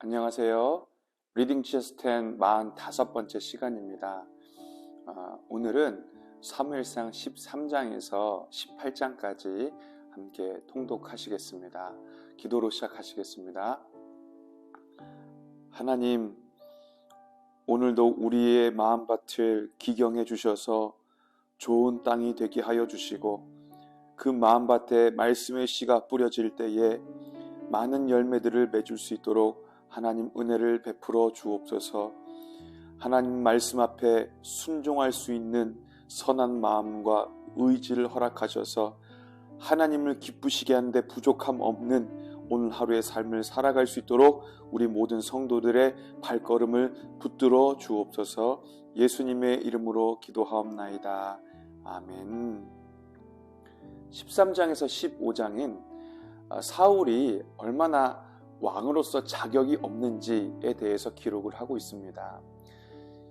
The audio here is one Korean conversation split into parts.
안녕하세요. 리딩 GS 10 45번째 시간입니다. 오늘은 사무엘상 13장에서 18장까지 함께 통독하시겠습니다. 기도로 시작하시겠습니다. 하나님, 오늘도 우리의 마음밭을 기경해 주셔서 좋은 땅이 되게 하여 주시고 그 마음밭에 말씀의 씨가 뿌려질 때에 많은 열매들을 맺을 수 있도록 하나님 은혜를 베풀어 주옵소서. 하나님 말씀 앞에 순종할 수 있는 선한 마음과 의지를 허락하셔서 하나님을 기쁘시게 하는데 부족함 없는 오늘 하루의 삶을 살아갈 수 있도록 우리 모든 성도들의 발걸음을 붙들어 주옵소서. 예수님의 이름으로 기도하옵나이다. 아멘. 13장에서 15장인 사울이 얼마나 왕으로서 자격이 없는지에 대해서 기록을 하고 있습니다.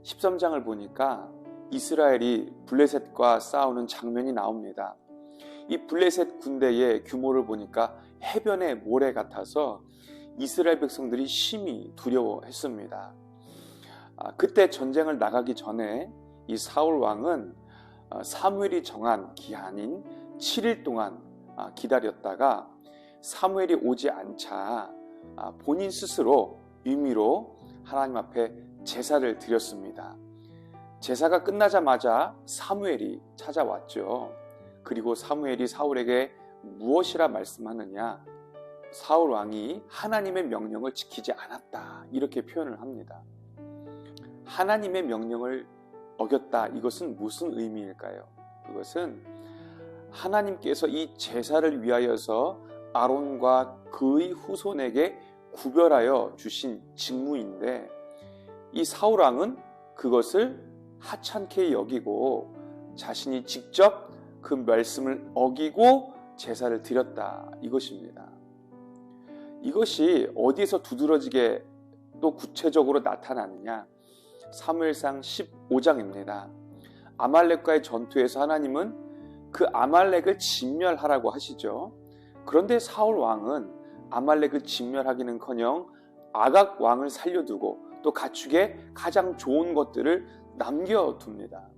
13장을 보니까 이스라엘이 블레셋과 싸우는 장면이 나옵니다. 이 블레셋 군대의 규모를 보니까 해변의 모래 같아서 이스라엘 백성들이 심히 두려워했습니다. 그때 전쟁을 나가기 전에 이 사울 왕은 사무엘이 정한 기한인 7일 동안 기다렸다가 사무엘이 오지 않자 본인 스스로 임의로 하나님 앞에 제사를 드렸습니다. 제사가 끝나자마자 사무엘이 찾아왔죠. 그리고 사무엘이 사울에게 무엇이라 말씀하느냐? 사울 왕이 하나님의 명령을 지키지 않았다, 이렇게 표현을 합니다. 하나님의 명령을 어겼다, 이것은 무슨 의미일까요? 그것은 하나님께서 이 제사를 위하여서 아론과 그의 후손에게 구별하여 주신 직무인데 이 사울왕은 그것을 하찮게 여기고 자신이 직접 그 말씀을 어기고 제사를 드렸다, 이것입니다. 이것이 어디에서 두드러지게 또 구체적으로 나타나느냐? 사무엘상 15장입니다. 아말렉과의 전투에서 하나님은 그 아말렉을 진멸하라고 하시죠. 그런데 사울 왕은 아말렉을 진멸하기는커녕 아각 왕을 살려두고 또 가축의 가장 좋은 것들을 남겨둡니다.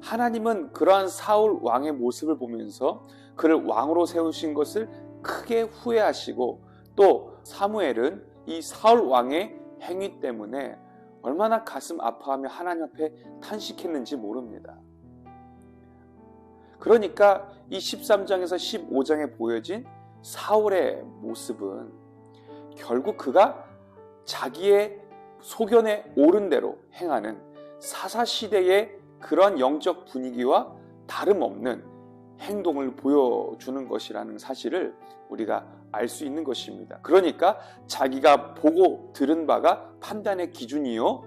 하나님은 그러한 사울 왕의 모습을 보면서 그를 왕으로 세우신 것을 크게 후회하시고 또 사무엘은 이 사울 왕의 행위 때문에 얼마나 가슴 아파하며 하나님 앞에 탄식했는지 모릅니다. 그러니까 이 13장에서 15장에 보여진 사울의 모습은 결국 그가 자기의 소견에 옳은 대로 행하는 사사시대의 그런 영적 분위기와 다름없는 행동을 보여주는 것이라는 사실을 우리가 알 수 있는 것입니다. 그러니까 자기가 보고 들은 바가 판단의 기준이요,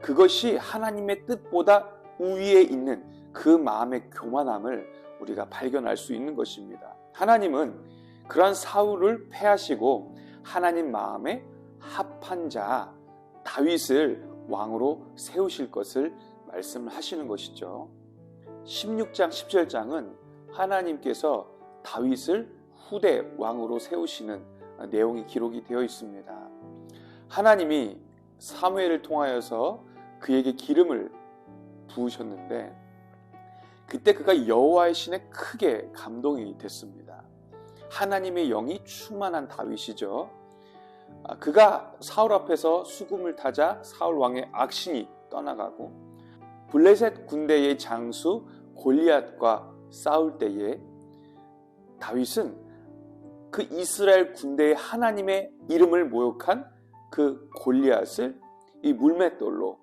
그것이 하나님의 뜻보다 우위에 있는 그 마음의 교만함을 우리가 발견할 수 있는 것입니다. 하나님은 그러한 사울을 패하시고 하나님 마음에 합한 자 다윗을 왕으로 세우실 것을 말씀을 하시는 것이죠. 16장 17장은 하나님께서 다윗을 후대 왕으로 세우시는 내용이 기록이 되어 있습니다. 하나님이 사무엘을 통하여서 그에게 기름을 부으셨는데 그때 그가 여호와의 신에 크게 감동이 됐습니다. 하나님의 영이 충만한 다윗이죠. 그가 사울 앞에서 수금을 타자 사울 왕의 악신이 떠나가고 블레셋 군대의 장수 골리앗과 싸울 때에 다윗은 그 이스라엘 군대의 하나님의 이름을 모욕한 그 골리앗을 이 물맷돌로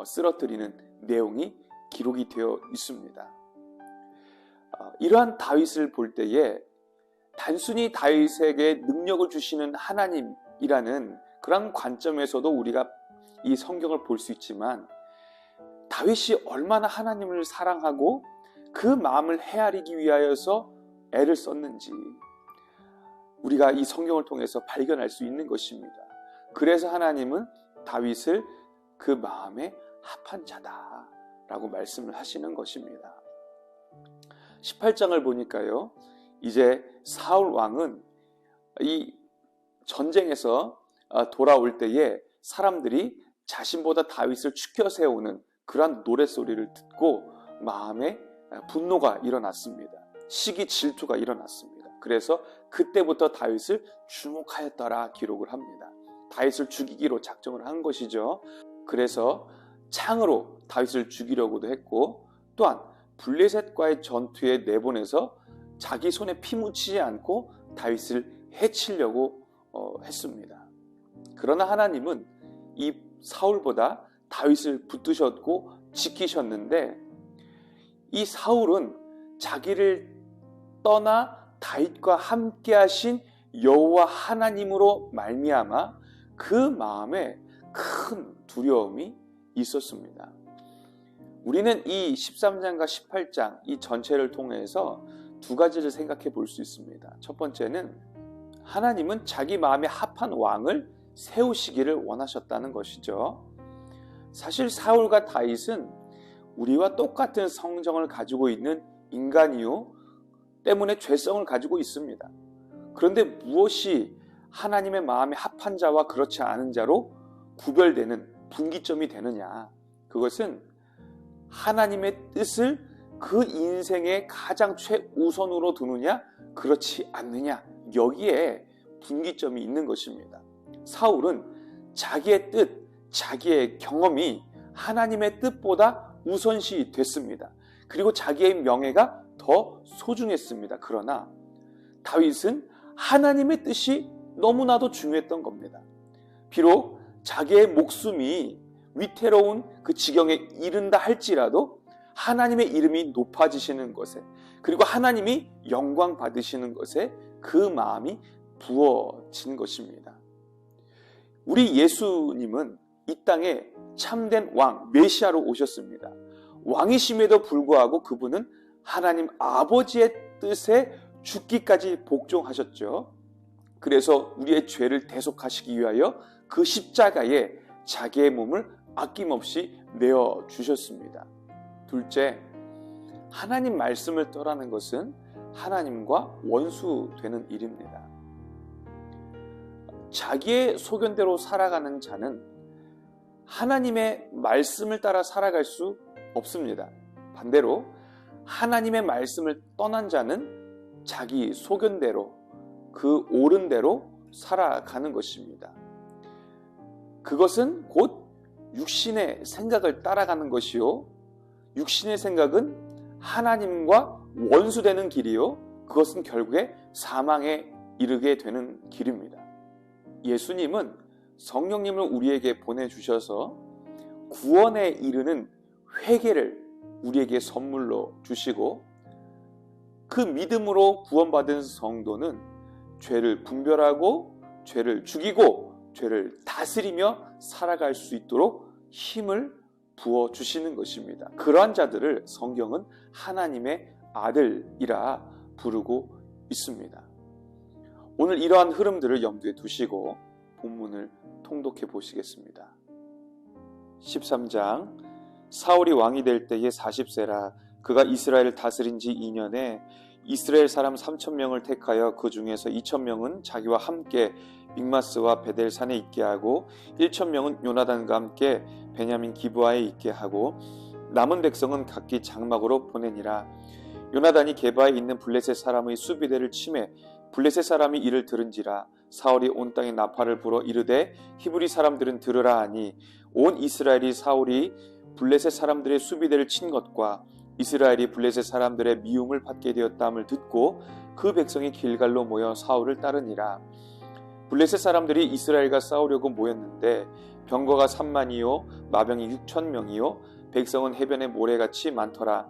쓰러뜨리는 내용이 기록이 되어 있습니다. 이러한 다윗을 볼 때에 단순히 다윗에게 능력을 주시는 하나님이라는 그런 관점에서도 우리가 이 성경을 볼 수 있지만 다윗이 얼마나 하나님을 사랑하고 그 마음을 헤아리기 위하여서 애를 썼는지 우리가 이 성경을 통해서 발견할 수 있는 것입니다. 그래서 하나님은 다윗을 그 마음에 합한 자다라고 말씀을 하시는 것입니다. 18장을 보니까요, 이제 사울 왕은 이 전쟁에서 돌아올 때에 사람들이 자신보다 다윗을 추켜 세우는 그러한 노랫소리를 듣고 마음에 분노가 일어났습니다. 시기 질투가 일어났습니다. 그래서 그때부터 다윗을 주목하였더라 기록을 합니다. 다윗을 죽이기로 작정을 한 것이죠. 그래서 창으로 다윗을 죽이려고도 했고, 또한 블레셋과의 전투에 내보내서 자기 손에 피 묻히지 않고 다윗을 해치려고 했습니다. 그러나 하나님은 이 사울보다 다윗을 붙드셨고 지키셨는데, 이 사울은 자기를 떠나 다윗과 함께 하신 여호와 하나님으로 말미암아 그 마음에 큰 두려움이 있었습니다. 우리는 이 13장과 18장 이 전체를 통해서 두 가지를 생각해 볼 수 있습니다. 첫 번째는 하나님은 자기 마음에 합한 왕을 세우시기를 원하셨다는 것이죠. 사실 사울과 다윗은 우리와 똑같은 성정을 가지고 있는 인간이요 때문에 죄성을 가지고 있습니다. 그런데 무엇이 하나님의 마음에 합한 자와 그렇지 않은 자로 구별되는 분기점이 되느냐? 그것은 하나님의 뜻을 그 인생의 가장 최우선으로 두느냐, 그렇지 않느냐, 여기에 분기점이 있는 것입니다. 사울은 자기의 뜻, 자기의 경험이 하나님의 뜻보다 우선시 됐습니다. 그리고 자기의 명예가 더 소중했습니다. 그러나 다윗은 하나님의 뜻이 너무나도 중요했던 겁니다. 비록 자기의 목숨이 위태로운 그 지경에 이른다 할지라도 하나님의 이름이 높아지시는 것에, 그리고 하나님이 영광 받으시는 것에 그 마음이 부어진 것입니다. 우리 예수님은 이 땅에 참된 왕, 메시아로 오셨습니다. 왕이심에도 불구하고 그분은 하나님 아버지의 뜻에 죽기까지 복종하셨죠. 그래서 우리의 죄를 대속하시기 위하여 그 십자가에 자기의 몸을 아낌없이 내어주셨습니다. 둘째, 하나님 말씀을 떠나는 것은 하나님과 원수되는 일입니다. 자기의 소견대로 살아가는 자는 하나님의 말씀을 따라 살아갈 수 없습니다. 반대로 하나님의 말씀을 떠난 자는 자기 소견대로, 그 옳은 대로 살아가는 것입니다. 그것은 곧 육신의 생각을 따라가는 것이요, 육신의 생각은 하나님과 원수되는 길이요, 그것은 결국에 사망에 이르게 되는 길입니다. 예수님은 성령님을 우리에게 보내주셔서 구원에 이르는 회개를 우리에게 선물로 주시고, 그 믿음으로 구원받은 성도는 죄를 분별하고 죄를 죽이고 죄를 다스리며 살아갈 수 있도록 힘을 부어주시는 것입니다. 그러한 자들을 성경은 하나님의 아들이라 부르고 있습니다. 오늘 이러한 흐름들을 염두에 두시고 본문을 통독해 보시겠습니다. 13장, 사울이 왕이 될 때에 40세라 그가 이스라엘을 다스린 지 2년에 이스라엘 사람 3,000명을 택하여 그 중에서 2,000명은 자기와 함께 믹마스와 베델산에 있게 하고 1,000명은 요나단과 함께 베냐민 기브아에 있게 하고 남은 백성은 각기 장막으로 보내니라. 요나단이 게바에 있는 블레셋 사람의 수비대를 치매 블레셋 사람이 이를 들은지라. 사울이 온 땅에 나팔을 불어 이르되 히브리 사람들은 들으라 하니 온 이스라엘이 사울이 블레셋 사람들의 수비대를 친 것과 이스라엘이 블레셋 사람들의 미움을 받게 되었다함을 듣고 그 백성이 길갈로 모여 사울을 따르니라. 블레셋 사람들이 이스라엘과 싸우려고 모였는데 병거가 3만이요 마병이 6,000명이요 백성은 해변의 모래같이 많더라.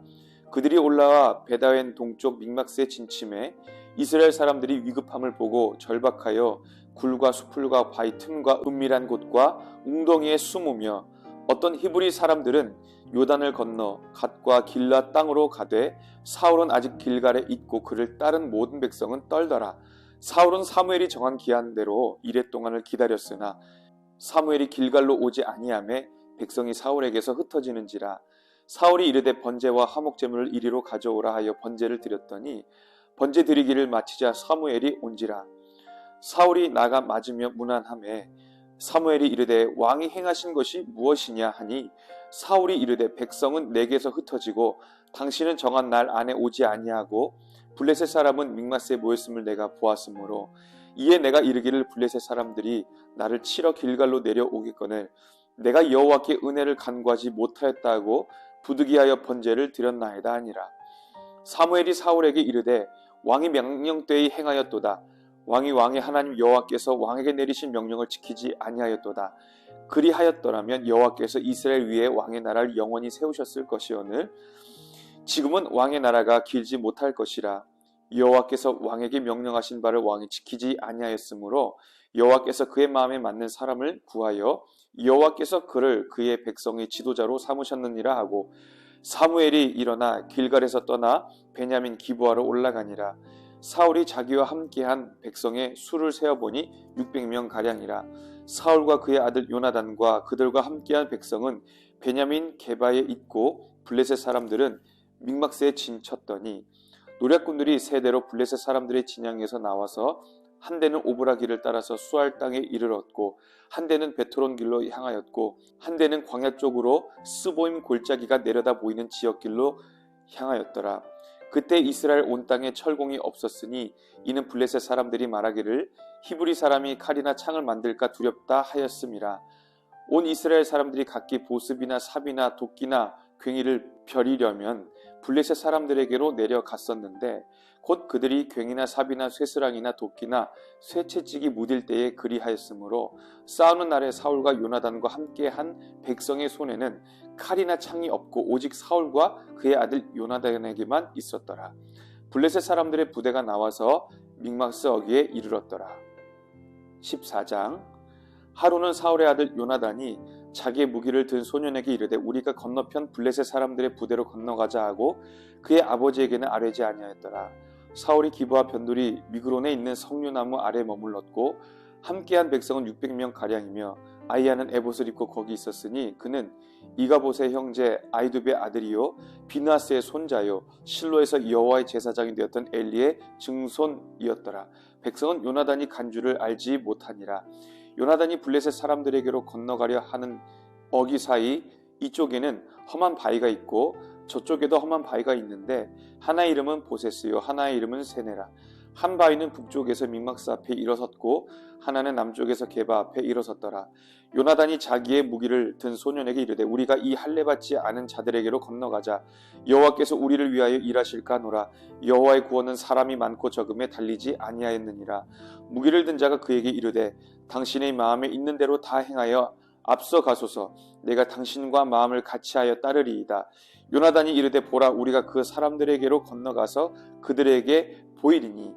그들이 올라와 베다웬 동쪽 믹막스에 진침해 이스라엘 사람들이 위급함을 보고 절박하여 굴과 수풀과 바위 틈과 은밀한 곳과 웅덩이에 숨으며 어떤 히브리 사람들은 요단을 건너 갓과 길라 땅으로 가되 사울은 아직 길갈에 있고 그를 따른 모든 백성은 떨더라. 사울은 사무엘이 정한 기한대로 이레 동안을 기다렸으나 사무엘이 길갈로 오지 아니하매 백성이 사울에게서 흩어지는지라. 사울이 이르되 번제와 화목제물을 이리로 가져오라 하여 번제를 드렸더니 번제 드리기를 마치자 사무엘이 온지라. 사울이 나가 맞으며 문안하매 사무엘이 이르되 왕이 행하신 것이 무엇이냐 하니 사울이 이르되 백성은 내게서 흩어지고 당신은 정한 날 안에 오지 아니하고 블레셋 사람은 mikmas에 모였음을 내가 보았으므로 이에 내가 이르기를 블레셋 사람들이 나를 치러 길갈로 내려오겠거늘 내가 여호와께 은혜를 간구하지 못하였다 하고 부득이하여 번제를 드렸나이다 하니라. 사무엘이 사울에게 이르되 왕이 명령되이 행하였도다. 왕이 왕의 하나님 여호와께서 왕에게 내리신 명령을 지키지 아니하였도다. 그리하였더라면 여호와께서 이스라엘 위에 왕의 나라를 영원히 세우셨을 것이오늘 지금은 왕의 나라가 길지 못할 것이라. 여호와께서 왕에게 명령하신 바를 왕이 지키지 아니하였으므로 여호와께서 그의 마음에 맞는 사람을 구하여 여호와께서 그를 그의 백성의 지도자로 삼으셨느니라 하고 사무엘이 일어나 길갈에서 떠나 베냐민 기브아로 올라가니라. 사울이 자기와 함께한 백성의 수를 세어보니 600명 가량이라. 사울과 그의 아들 요나단과 그들과 함께한 백성은 베냐민 게바에 있고 블레셋 사람들은 mikmas에 진쳤더니 노략군들이 세 대로 블레셋 사람들의 진영에서 나와서 한 대는 오브라 길을 따라서 수알 땅에 이르렀고 한 대는 베트론 길로 향하였고 한 대는 광야 쪽으로 스보임 골짜기가 내려다 보이는 지역길로 향하였더라. 그때 이스라엘 온 땅에 철공이 없었으니 이는 블레셋 사람들이 말하기를 히브리 사람이 칼이나 창을 만들까 두렵다 하였음이라. 온 이스라엘 사람들이 각기 보습이나 삽이나 도끼나 괭이를 벼리려면 블레셋 사람들에게로 내려갔었는데 곧 그들이 괭이나 삽이나 쇠스랑이나 도끼나 쇠채찍이 무딜 때에 그리하였으므로 싸우는 날에 사울과 요나단과 함께한 백성의 손에는 칼이나 창이 없고 오직 사울과 그의 아들 요나단에게만 있었더라. 블레셋 사람들의 부대가 나와서 mikmas 어귀에 이르렀더라. 14장. 하루는 사울의 아들 요나단이 자기의 무기를 든 소년에게 이르되 우리가 건너편 블레셋 사람들의 부대로 건너가자 하고 그의 아버지에게는 아뢰지 아니하였더라. 사울이 기브아 변두리 미그론에 있는 석류나무 아래 머물렀고 함께한 백성은 600명 가량이며 아이야는 에봇을 입고 거기 있었으니 그는 이가봇의 형제 아이두베의 아들이요 비느하스의 손자요 실로에서 여호와의 제사장이 되었던 엘리의 증손이었더라. 백성은 요나단이 간 줄을 알지 못하니라. 요나단이 블레셋 사람들에게로 건너가려 하는 어기 사이 이쪽에는 험한 바위가 있고 저쪽에도 험한 바위가 있는데 하나의 이름은 보세스요 하나의 이름은 세네라. 한 바위는 북쪽에서 mikmas 앞에 일어섰고 하나는 남쪽에서 게바 앞에 일어섰더라. 요나단이 자기의 무기를 든 소년에게 이르되 우리가 이 할례 받지 않은 자들에게로 건너가자. 여호와께서 우리를 위하여 일하실까 하노라. 여호와의 구원은 사람이 많고 적음에 달리지 아니하였느니라. 무기를 든 자가 그에게 이르되 당신의 마음에 있는 대로 다 행하여 앞서 가소서. 내가 당신과 마음을 같이하여 따르리이다. 요나단이 이르되 보라 우리가 그 사람들에게로 건너가서 그들에게 보이리니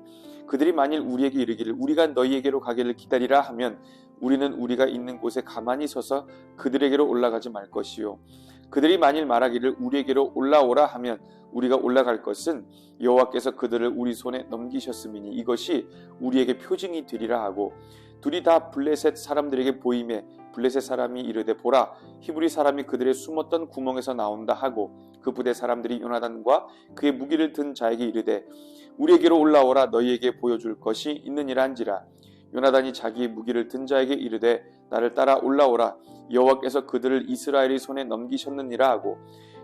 그들이 만일 우리에게 이르기를 우리가 너희에게로 가기를 기다리라 하면 우리는 우리가 있는 곳에 가만히 서서 그들에게로 올라가지 말 것이요 그들이 만일 말하기를 우리에게로 올라오라 하면 우리가 올라갈 것은 여호와께서 그들을 우리 손에 넘기셨음이니 이것이 우리에게 표징이 되리라 하고 둘이 다 블레셋 사람들에게 보임에 블레셋 사람이 이르되 보라 히브리 사람이 그들의 숨었던 구멍에서 나온다 하고 그 부대 사람들이 요나단과 그의 무기를 든 자에게 이르되 우리에게로 올라오라 너희에게 보여줄 것이 있느니라 한지라. 요나단이 자기의 무기를 든 자에게 이르되 나를 따라 올라오라 여호와께서 그들을 이스라엘의 손에 넘기셨느니라 하고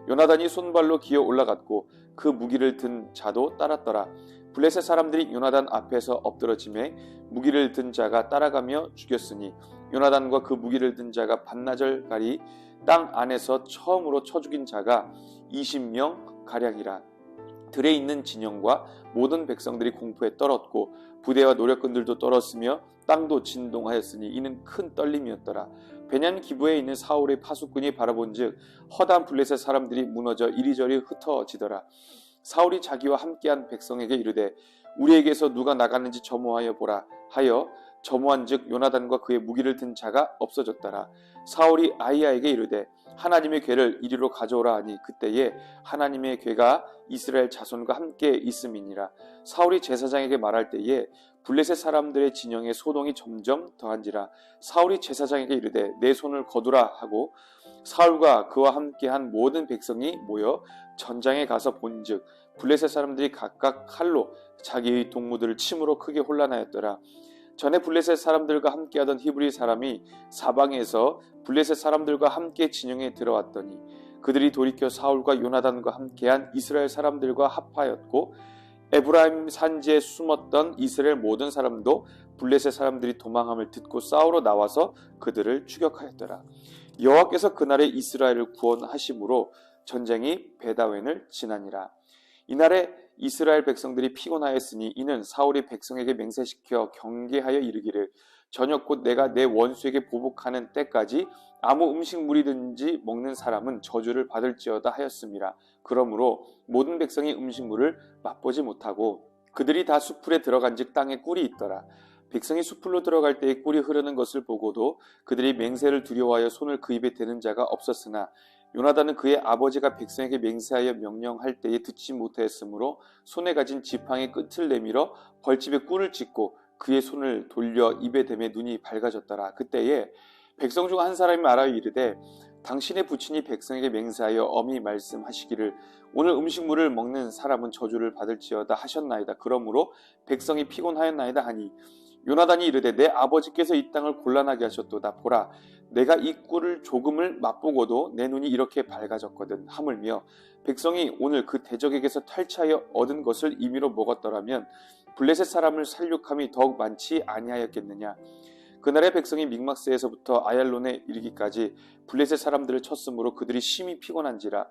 요나단이 손발로 기어 올라갔고 그 무기를 든 자도 따랐더라. 블레셋 사람들이 요나단 앞에서 엎드러짐에 무기를 든 자가 따라가며 죽였으니 요나단과 그 무기를 든 자가 반나절가리 땅 안에서 처음으로 쳐 죽인 자가 20명 가량이라. 들에 있는 진영과 모든 백성들이 공포에 떨었고 부대와 노략군들도 떨었으며 땅도 진동하였으니 이는 큰 떨림이었더라. 베냐민 기브에 있는 사울의 파수꾼이 바라본즉 허다한 블레셋 사람들이 무너져 이리저리 흩어지더라. 사울이 자기와 함께한 백성에게 이르되 우리에게서 누가 나갔는지 점호하여 보라 하여 점호한즉 요나단과 그의 무기를 든 자가 없어졌더라. 사울이 아히야에게 이르되 하나님의 궤를 이리로 가져오라 하니 그때에 하나님의 궤가 이스라엘 자손과 함께 있음이니라. 사울이 제사장에게 말할 때에 블레셋 사람들의 진영에 소동이 점점 더한지라. 사울이 제사장에게 이르되 내 손을 거두라 하고 사울과 그와 함께한 모든 백성이 모여 전장에 가서 본즉 블레셋 사람들이 각각 칼로 자기의 동무들을 침으로 크게 혼란하였더라. 전에 블레셋 사람들과 함께하던 히브리 사람이 사방에서 블레셋 사람들과 함께 진영에 들어왔더니 그들이 돌이켜 사울과 요나단과 함께한 이스라엘 사람들과 합하였고 에브라임 산지에 숨었던 이스라엘 모든 사람도 블레셋 사람들이 도망함을 듣고 싸우러 나와서 그들을 추격하였더라. 여호와께서 그날에 이스라엘을 구원하심으로 전쟁이 베다웬을 지나니라. 이날에 이스라엘 백성들이 피곤하였으니 이는 사울이 백성에게 맹세시켜 경계하여 이르기를 저녁 곧 내가 내 원수에게 보복하는 때까지 아무 음식물이든지 먹는 사람은 저주를 받을지어다 하였습니다. 그러므로 모든 백성이 음식물을 맛보지 못하고 그들이 다 수풀에 들어간즉 땅에 꿀이 있더라. 백성이 수풀로 들어갈 때에 꿀이 흐르는 것을 보고도 그들이 맹세를 두려워하여 손을 그 입에 대는 자가 없었으나 요나단은 그의 아버지가 백성에게 맹세하여 명령할 때에 듣지 못하였으므로 손에 가진 지팡이 끝을 내밀어 벌집에 꿀을 찍고 그의 손을 돌려 입에 대매 눈이 밝아졌더라. 그때에 백성 중 한 사람이 말하여 이르되 당신의 부친이 백성에게 맹세하여 엄히 말씀하시기를 오늘 음식물을 먹는 사람은 저주를 받을지어다 하셨나이다. 그러므로 백성이 피곤하였나이다 하니 요나단이 이르되 내 아버지께서 이 땅을 곤란하게 하셨도다. 보라 내가 이 꿀을 조금을 맛보고도 내 눈이 이렇게 밝아졌거든. 하물며 백성이 오늘 그 대적에게서 탈취하여 얻은 것을 임의로 먹었더라면 블레셋 사람을 살육함이 더욱 많지 아니하였겠느냐. 그날의 백성이 믹마스에서부터 아얄론에 이르기까지 블레셋 사람들을 쳤으므로 그들이 심히 피곤한지라.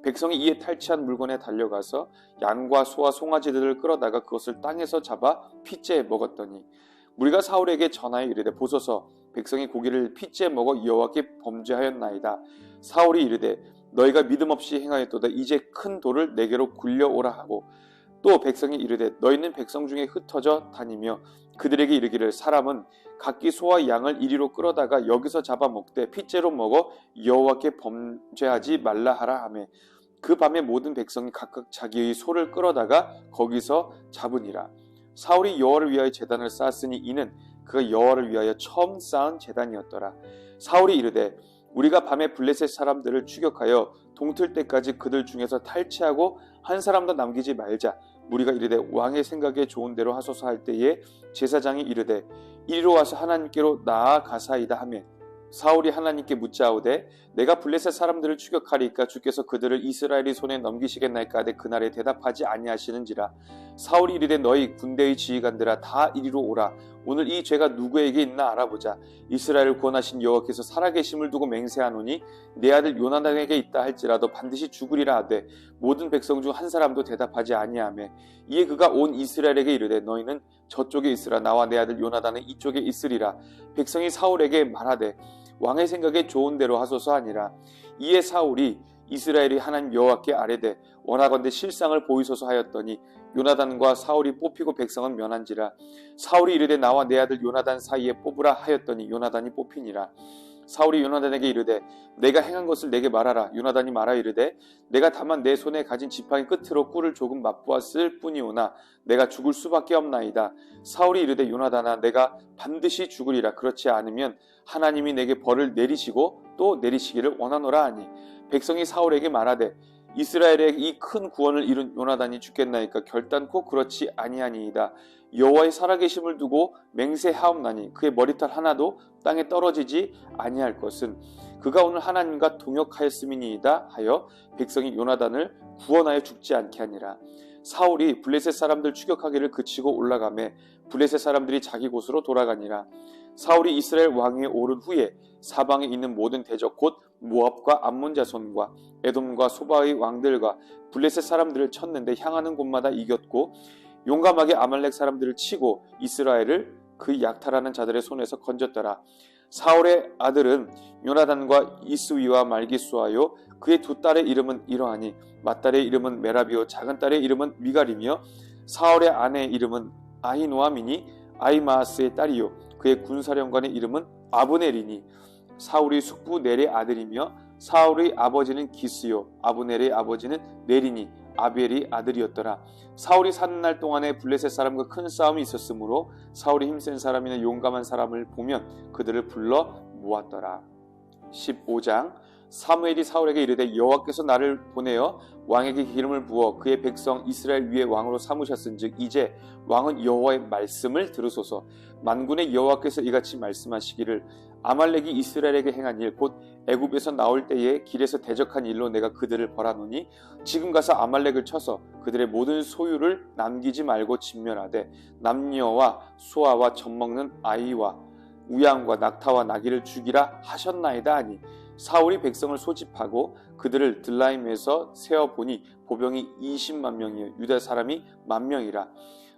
백성이 이에 탈취한 물건에 달려가서 양과 소와 송아지들을 끌어다가 그것을 땅에서 잡아 핏째 먹었더니 무리가 사울에게 전하여 이르되 보소서 백성이 고기를 핏째 먹어 여호와께 범죄하였나이다. 사울이 이르되 너희가 믿음 없이 행하였도다. 이제 큰 돌을 내게로 굴려오라 하고 또 백성이 이르되 너희는 백성 중에 흩어져 다니며 그들에게 이르기를 사람은 각기 소와 양을 이리로 끌어다가 여기서 잡아 먹되 핏째로 먹어 여호와께 범죄하지 말라 하라 하매 그 밤에 모든 백성이 각각 자기의 소를 끌어다가 거기서 잡으니라. 사울이 여호와를 위하여 제단을 쌓았으니 이는 그가 여호와를 위하여 처음 쌓은 제단이었더라. 사울이 이르되 우리가 밤에 블레셋 사람들을 추격하여 동틀 때까지 그들 중에서 탈취하고 한 사람도 남기지 말자. 무리가 이르되 왕의 생각에 좋은 대로 하소서 할 때에 제사장이 이르되 이리로 와서 하나님께로 나아가사이다 하매 사울이 하나님께 묻자오되 내가 블레셋 사람들을 추격하리까 주께서 그들을 이스라엘의 손에 넘기시겠나이까 하되 그날에 대답하지 아니하시는지라. 사울이 이르되 너희 군대의 지휘관들아 다 이리로 오라. 오늘 이 죄가 누구에게 있나 알아보자. 이스라엘을 구원하신 여호와께서 살아계심을 두고 맹세하노니 내 아들 요나단에게 있다 할지라도 반드시 죽으리라 하되 모든 백성 중 한 사람도 대답하지 아니하매 이에 그가 온 이스라엘에게 이르되 너희는 저쪽에 있으라. 나와 내 아들 요나단은 이쪽에 있으리라. 백성이 사울에게 말하되 왕의 생각에 좋은 대로 하소서 하니라. 이에 사울이 이스라엘이 하나님 여호와께 아뢰되 원하건대 실상을 보이소서 하였더니 요나단과 사울이 뽑히고 백성은 면한지라. 사울이 이르되 나와 내 아들 요나단 사이에 뽑으라 하였더니 요나단이 뽑히니라. 사울이 요나단에게 이르되 내가 행한 것을 내게 말하라. 요나단이 말하여 이르되 내가 다만 내 손에 가진 지팡이 끝으로 꿀을 조금 맛보았을 뿐이오나 내가 죽을 수밖에 없나이다. 사울이 이르되 요나단아 내가 반드시 죽으리라. 그렇지 않으면 하나님이 내게 벌을 내리시고 또 내리시기를 원하노라 하니 백성이 사울에게 말하되 이스라엘의 이 큰 구원을 이룬 요나단이 죽겠나이까 결단코 그렇지 아니하니이다. 여호와의 살아계심을 두고 맹세하옵나니 그의 머리털 하나도 땅에 떨어지지 아니할 것은 그가 오늘 하나님과 동역하였음이니이다 하여 백성이 요나단을 구원하여 죽지 않게 하니라. 사울이 블레셋 사람들 추격하기를 그치고 올라가매 블레셋 사람들이 자기 곳으로 돌아가니라. 사울이 이스라엘 왕위에 오른 후에 사방에 있는 모든 대적 곧 모압과 암몬 자손과 에돔과 소바의 왕들과 블레셋 사람들을 쳤는데 향하는 곳마다 이겼고 용감하게 아말렉 사람들을 치고 이스라엘을 그 약탈하는 자들의 손에서 건졌더라. 사울의 아들은 요나단과 이스위와 말기수아요 그의 두 딸의 이름은 이러하니 맏딸의 이름은 메라비요 작은 딸의 이름은 미갈이며 사울의 아내의 이름은 아히노아미니 아히마아스의 딸이요 그의 군사령관의 이름은 아브넬이니 사울의 숙부 넬의 아들이며 사울의 아버지는 기스요 아브넬의 아버지는 넬이니 아벨이 아들이었더라. 사울이 사는 날 동안에 블레셋 사람과 큰 싸움이 있었으므로 사울이 힘센 사람이나 용감한 사람을 보면 그들을 불러 모았더라. 15장 사무엘이 사울에게 이르되 여호와께서 나를 보내어 왕에게 기름을 부어 그의 백성 이스라엘 위에 왕으로 삼으셨은즉 이제 왕은 여호와의 말씀을 들으소서. 만군의 여호와께서 이같이 말씀하시기를 아말렉이 이스라엘에게 행한 일 곧 애굽에서 나올 때에 길에서 대적한 일로 내가 그들을 벌하노니 지금 가서 아말렉을 쳐서 그들의 모든 소유를 남기지 말고 진멸하되 남녀와 소아와 젖먹는 아이와 우양과 낙타와 나귀를 죽이라 하셨나이다 하니 사울이 백성을 소집하고 그들을 들라임에서 세어보니 보병이 20만 명이요 유다 사람이 10,000명이라.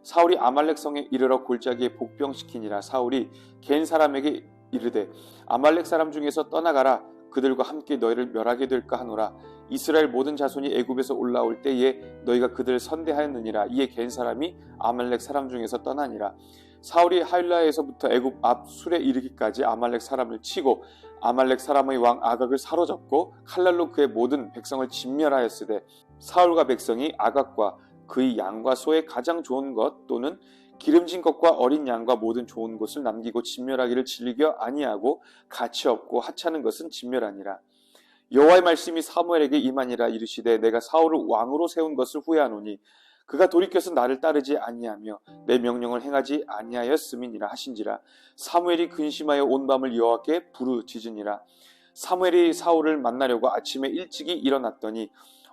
사울이 아말렉 성에 이르러 골짜기에 복병시키니라. 사울이 겐 사람에게 이르되 아말렉 사람 중에서 떠나가라. 그들과 함께 너희를 멸하게 될까 하노라. 이스라엘 모든 자손이 애굽에서 올라올 때에 너희가 그들을 선대하였느니라. 이에 겐 사람이 아말렉 사람 중에서 떠나니라. 사울이 하일라에서부터 애굽 앞 술에 이르기까지 아말렉 사람을 치고 아말렉 사람의 왕 아각을 사로잡고 칼날로 그의 모든 백성을 진멸하였으되 사울과 백성이 아각과 그의 양과 소의 가장 좋은 것 또는 기름진 것과 어린 양과 모든 좋은 것을 남기고 진멸하기를 즐겨 아니하고 가치 없고 하찮은 것은 진멸하니라. 여호와의 말씀이 사무엘에게 임하니라. 이르시되 내가 사울을 왕으로 세운 것을 후회하노니 그가 돌이켜서 나를 따르지 아니하며 내 명령을 행하지 아니하였음이니라 하신지라. 사무엘이 근심하여 온 밤을 여호와께 부르짖으니라. 사무엘이 사울을 만나려고 아침에 일찍이 일어났더니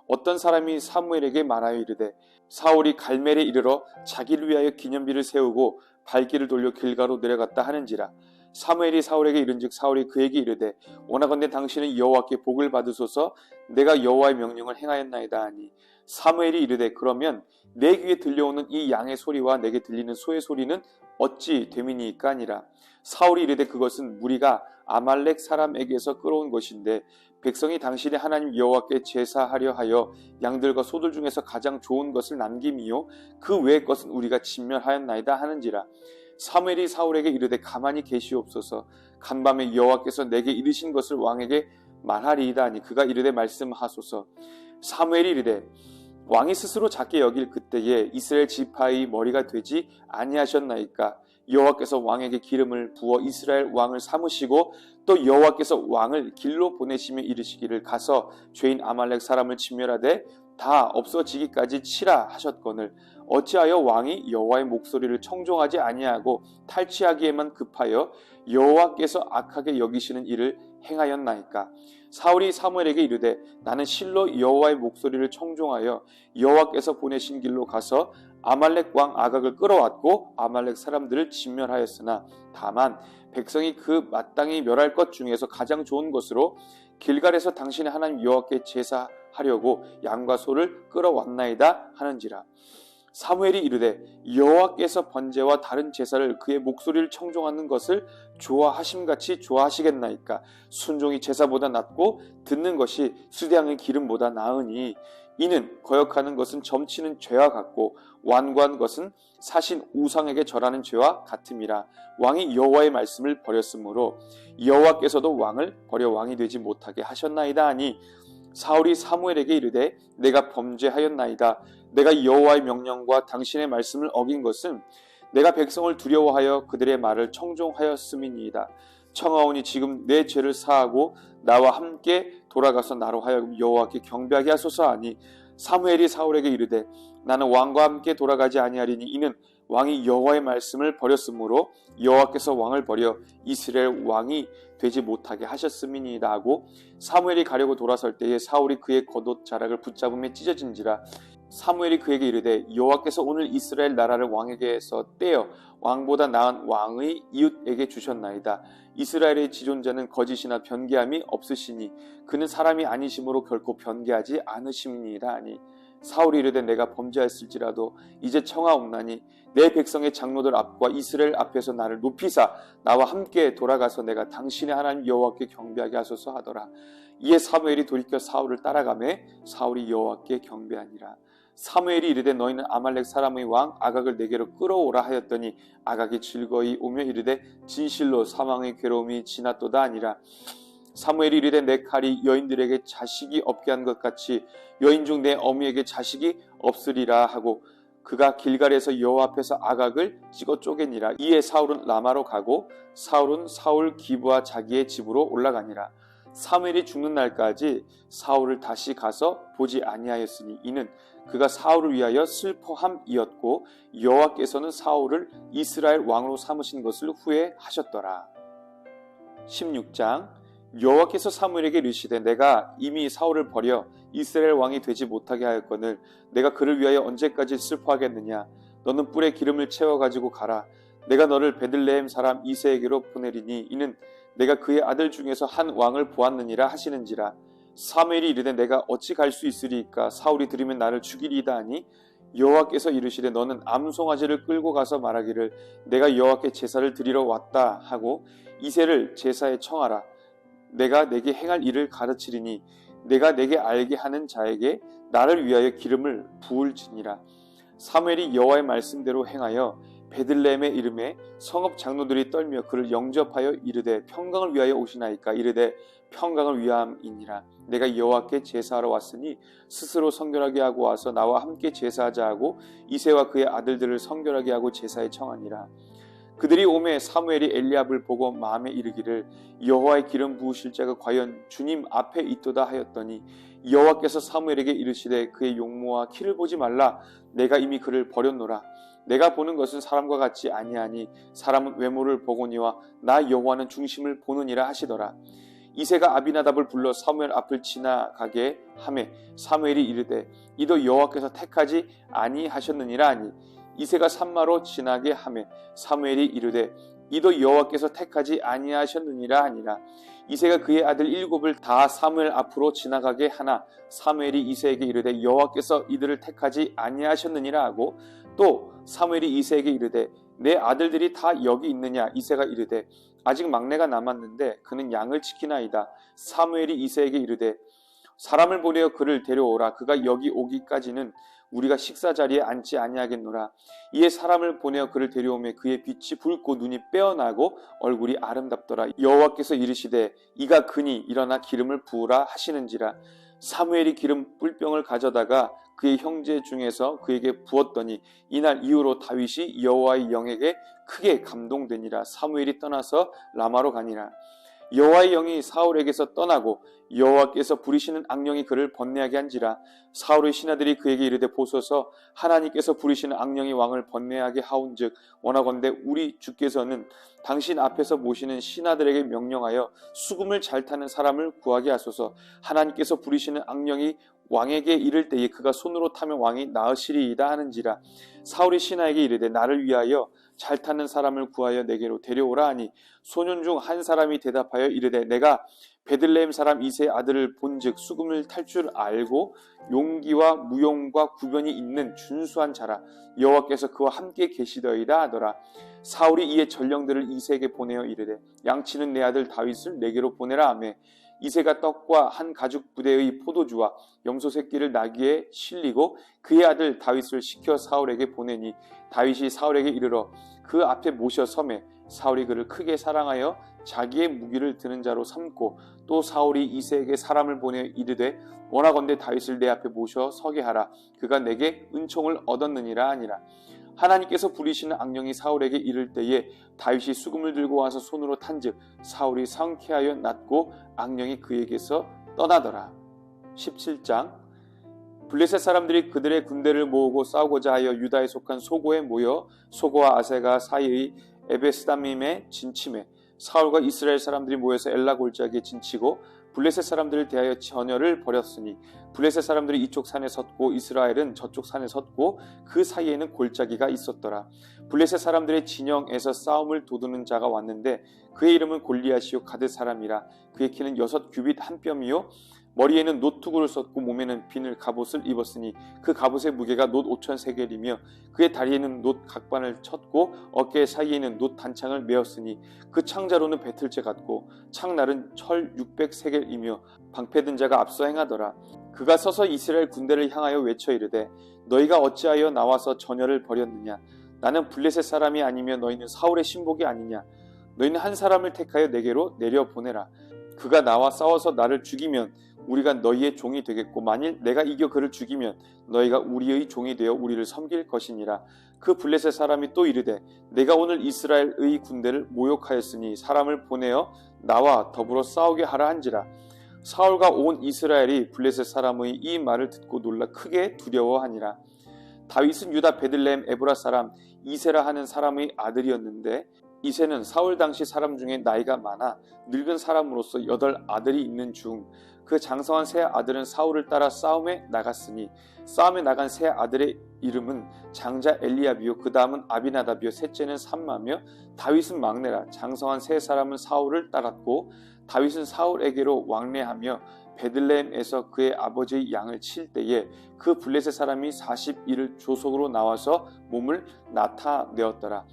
어떤 사람이 사무엘에게 말하여 이르되 사울이 갈멜에 이르러 자기를 위하여 기념비를 세우고 발길을 돌려 길가로 내려갔다 하는지라. 사무엘이 사울에게 이른즉 사울이 그에게 이르되 원하건대 당신은 여호와께 복을 받으소서. 내가 여호와의 명령을 행하였나이다 하니 사무엘이 이르되 그러면 내 귀에 들려오는 이 양의 소리와 내게 들리는 소의 소리는 어찌 됨이니까 하니라. 사울이 이르되 그것은 무리가 아말렉 사람에게서 끌어온 것인데 백성이 당신의 하나님 여호와께 제사하려 하여 양들과 소들 중에서 가장 좋은 것을 남김이요 그 외의 것은 우리가 진멸하였나이다 하는지라. 사무엘이 사울에게 이르되 가만히 계시옵소서. 간밤에 여호와께서 내게 이르신 것을 왕에게 말하리이다 하니 그가 이르되 말씀하소서. 사무엘이 이르되 왕이 스스로 작게 여길 그때에 이스라엘 지파의 머리가 되지 아니하셨나이까. 여호와께서 왕에게 기름을 부어 이스라엘 왕을 삼으시고 또 여호와께서 왕을 길로 보내시며 이르시기를 가서 죄인 아말렉 사람을 진멸하되 다 없어지기까지 치라 하셨거늘 어찌하여 왕이 여호와의 목소리를 청종하지 아니하고 탈취하기에만 급하여 여호와께서 악하게 여기시는 일을 행하였나이까. 사울이 사무엘에게 이르되 나는 실로 여호와의 목소리를 청종하여 여호와께서 보내신 길로 가서 아말렉 왕 아각을 끌어왔고 아말렉 사람들을 진멸하였으나 다만 백성이 그 마땅히 멸할 것 중에서 가장 좋은 것으로 길갈에서 당신의 하나님 여호와께 제사하려고 양과 소를 끌어왔나이다 하는지라. 사무엘이 이르되 여호와께서 번제와 다른 제사를 그의 목소리를 청종하는 것을 좋아하심같이 좋아하시겠나이까. 순종이 제사보다 낫고 듣는 것이 수대양의 기름보다 나으니 이는 거역하는 것은 점치는 죄와 같고 완고한 것은 사신 우상에게 절하는 죄와 같음이라. 왕이 여호와의 말씀을 버렸으므로 여호와께서도 왕을 버려 왕이 되지 못하게 하셨나이다 하니 사울이 사무엘에게 이르되 내가 범죄하였나이다. 내가 여호와의 명령과 당신의 말씀을 어긴 것은 내가 백성을 두려워하여 그들의 말을 청종하였음이니이다. 청하오니 지금 내 죄를 사하고 나와 함께 돌아가서 나로 하여금 여호와께 경배하게 하소서 하니 사무엘이 사울에게 이르되 나는 왕과 함께 돌아가지 아니하리니 이는 왕이 여호와의 말씀을 버렸으므로 여호와께서 왕을 버려 이스라엘 왕이 되지 못하게 하셨음이니이다 하고 사무엘이 가려고 돌아설 때에 사울이 그의 겉옷 자락을 붙잡음에 찢어진지라. 사무엘이 그에게 이르되 여호와께서 오늘 이스라엘 나라를 왕에게서 떼어 왕보다 나은 왕의 이웃에게 주셨나이다. 이스라엘의 지존자는 거짓이나 변개함이 없으시니 그는 사람이 아니심으로 결코 변개하지 않으심이니이다 하니 사울이 이르되 내가 범죄하였을지라도 이제 청하옵나니 내 백성의 장로들 앞과 이스라엘 앞에서 나를 높이사 나와 함께 돌아가서 내가 당신의 하나님 여호와께 경배하게 하소서 하더라. 이에 사무엘이 돌이켜 사울을 따라가매 사울이 여호와께 경배하니라. 사무엘이 이르되 너희는 아말렉 사람의 왕 아각을 내게로 끌어오라 하였더니 아각이 즐거이 오며 이르되 진실로 사망의 괴로움이 지났도다 아니라. 사무엘이 이르되 내 칼이 여인들에게 자식이 없게 한 것 같이 여인 중 내 어미에게 자식이 없으리라 하고 그가 길갈에서 여호와 앞에서 아각을 찍어 쪼개니라. 이에 사울은 라마로 가고 사울은 사울 기브와 자기의 집으로 올라가니라. 사무엘이 죽는 날까지 사울을 다시 가서 보지 아니하였으니 이는 그가 사울을 위하여 슬퍼함이었고 여호와께서는 사울을 이스라엘 왕으로 삼으신 것을 후회하셨더라. 16장 여호와께서 사무엘에게 이르시되 내가 이미 사울을 버려 이스라엘 왕이 되지 못하게 하였거늘 내가 그를 위하여 언제까지 슬퍼하겠느냐. 너는 뿔에 기름을 채워 가지고 가라. 내가 너를 베들레헴 사람 이새에게로 보내리니 이는 내가 그의 아들 중에서 한 왕을 보았느니라 하시는지라. 사무엘이 이르되 내가 어찌 갈 수 있으리이까. 사울이 들으면 나를 죽이리이다 하니 여호와께서 이르시되 너는 암송아지를 끌고 가서 말하기를 내가 여호와께 제사를 드리러 왔다 하고 이새를 제사에 청하라. 내가 내게 행할 일을 가르치리니 내가 내게 알게 하는 자에게 나를 위하여 기름을 부을지니라. 사무엘이 여호와의 말씀대로 행하여 베들레헴의 이름에 성읍 장로들이 떨며 그를 영접하여 이르되 평강을 위하여 오시나이까. 이르되 평강을 위함이니라. 내가 여호와께 제사하러 왔으니 스스로 성결하게 하고 와서 나와 함께 제사하자 하고 이새와 그의 아들들을 성결하게 하고 제사에 청하니라. 그들이 오매 사무엘이 엘리압을 보고 마음에 이르기를 여호와의 기름 부으실 자가 과연 주님 앞에 있도다 하였더니 여호와께서 사무엘에게 이르시되 그의 용모와 키를 보지 말라. 내가 이미 그를 버렸노라. 내가 보는 것은 사람과 같지 아니하니 사람은 외모를 보거니와 나 여호와는 중심을 보느니라 하시더라. 이새가 아비나답을 불러 사무엘 앞을 지나가게 하매 사무엘이 이르되 이도 여호와께서 택하지 아니하셨느니라 하니 이새가 산마로 지나게 하매 사무엘이 이르되 이도 여호와께서 택하지 아니하셨느니라 하니라. 이새가 그의 아들 7을 다 사무엘 앞으로 지나가게 하나 사무엘이 이새에게 이르되 여호와께서 이들을 택하지 아니하셨느니라 하고 또 사무엘이 이새에게 이르되 내 아들들이 다 여기 있느냐. 이새가 이르되 아직 막내가 남았는데 그는 양을 지키나이다. 사무엘이 이새에게 이르되 사람을 보내어 그를 데려오라. 그가 여기 오기까지는 우리가 식사 자리에 앉지 아니하겠노라. 이에 사람을 보내어 그를 데려오매 그의 빛이 붉고 눈이 빼어나고 얼굴이 아름답더라. 여호와께서 이르시되 이가 그니 일어나 기름을 부으라 하시는지라. 사무엘이 기름 뿔병을 가져다가 그의 형제 중에서 그에게 부었더니 이날 이후로 다윗이 여호와의 영에게 크게 감동되니라. 사무엘이 떠나서 라마로 가니라. 여호와의 영이 사울에게서 떠나고 여호와께서 부리시는 악령이 그를 번뇌하게 한지라. 사울의 신하들이 그에게 이르되 보소서 하나님께서 부리시는 악령이 왕을 번뇌하게 하온즉 원하건대 우리 주께서는 당신 앞에서 모시는 신하들에게 명령하여 수금을 잘 타는 사람을 구하게 하소서. 하나님께서 부리시는 악령이 왕에게 이를 때에 그가 손으로 타면 왕이 나으시리이다 하는지라. 사울이 신하에게 이르되 나를 위하여 잘 타는 사람을 구하여 내게로 데려오라 하니 소년 중 한 사람이 대답하여 이르되 내가 베들레헴 사람 이새의 아들을 본즉 수금을 탈 줄 알고 용기와 무용과 구변이 있는 준수한 자라. 여호와께서 그와 함께 계시더이다 하더라. 사울이 이에 전령들을 이새에게 보내어 이르되 양치는 내 아들 다윗을 내게로 보내라 하매 이새가 떡과 한 가죽 부대의 포도주와 염소 새끼를 나귀에 실리고 그의 아들 다윗을 시켜 사울에게 보내니 다윗이 사울에게 이르러 그 앞에 모셔 섬에 사울이 그를 크게 사랑하여 자기의 무기를 드는 자로 삼고 또 사울이 이새에게 사람을 보내 이르되 원하건대 다윗을 내 앞에 모셔 서게 하라. 그가 내게 은총을 얻었느니라 하니라. 하나님께서 부리시는 악령이 사울에게 이를 때에 다윗이 수금을 들고 와서 손으로 탄즉 사울이 상쾌하여 낫고 악령이 그에게서 떠나더라. 17장 블레셋 사람들이 그들의 군대를 모으고 싸우고자 하여 유다에 속한 소고에 모여 소고와 아세가 사이의 에베스다밈에 진침해 사울과 이스라엘 사람들이 모여서 엘라 골짜기에 진치고 블레셋 사람들을 대하여 전열을 벌였으니 블레셋 사람들이 이쪽 산에 섰고 이스라엘은 저쪽 산에 섰고 그 사이에는 골짜기가 있었더라. 블레셋 사람들의 진영에서 싸움을 도두는 자가 왔는데 그의 이름은 골리앗이요 가드 사람이라. 그의 키는 6규빗 한 뼘이요 머리에는 노투구를 썼고 몸에는 비늘 갑옷을 입었으니 그 갑옷의 무게가 놋 5천 세겔이며 그의 다리에는 놋 각반을 쳤고 어깨 사이에는 놋 단창을 메었으니 그 창자로는 배틀째 같고 창날은 철 600세겔이며 방패든 자가 앞서 행하더라. 그가 서서 이스라엘 군대를 향하여 외쳐 이르되 너희가 어찌하여 나와서 전열을 벌였느냐. 나는 블레셋 사람이 아니며 너희는 사울의 신복이 아니냐. 너희는 한 사람을 택하여 내게로 내려보내라. 그가 나와 싸워서 나를 죽이면 우리가 너희의 종이 되겠고 만일 내가 이겨 그를 죽이면 너희가 우리의 종이 되어 우리를 섬길 것이니라. 그 블레셋 사람이 또 이르되 내가 오늘 이스라엘의 군대를 모욕하였으니 사람을 보내어 나와 더불어 싸우게 하라 한지라. 사울과 온 이스라엘이 블레셋 사람의 이 말을 듣고 놀라 크게 두려워하니라. 다윗은 유다 베들레헴 에브라 사람 이세라 하는 사람의 아들이었는데 이세는 사울 당시 사람 중에 나이가 많아 늙은 사람으로서 8 아들이 있는 중 그 장성한 세 아들은 사울을 따라 싸움에 나갔으니 싸움에 나간 세 아들의 이름은 장자 엘리압이요 그 다음은 아비나답이요 셋째는 삼마며 다윗은 막내라. 장성한 세 사람은 사울을 따랐고 다윗은 사울에게로 왕래하며 베들레헴에서 그의 아버지의 양을 칠 때에 그 블레셋 사람이 40일을 조속으로 나와서 몸을 나타내었더라.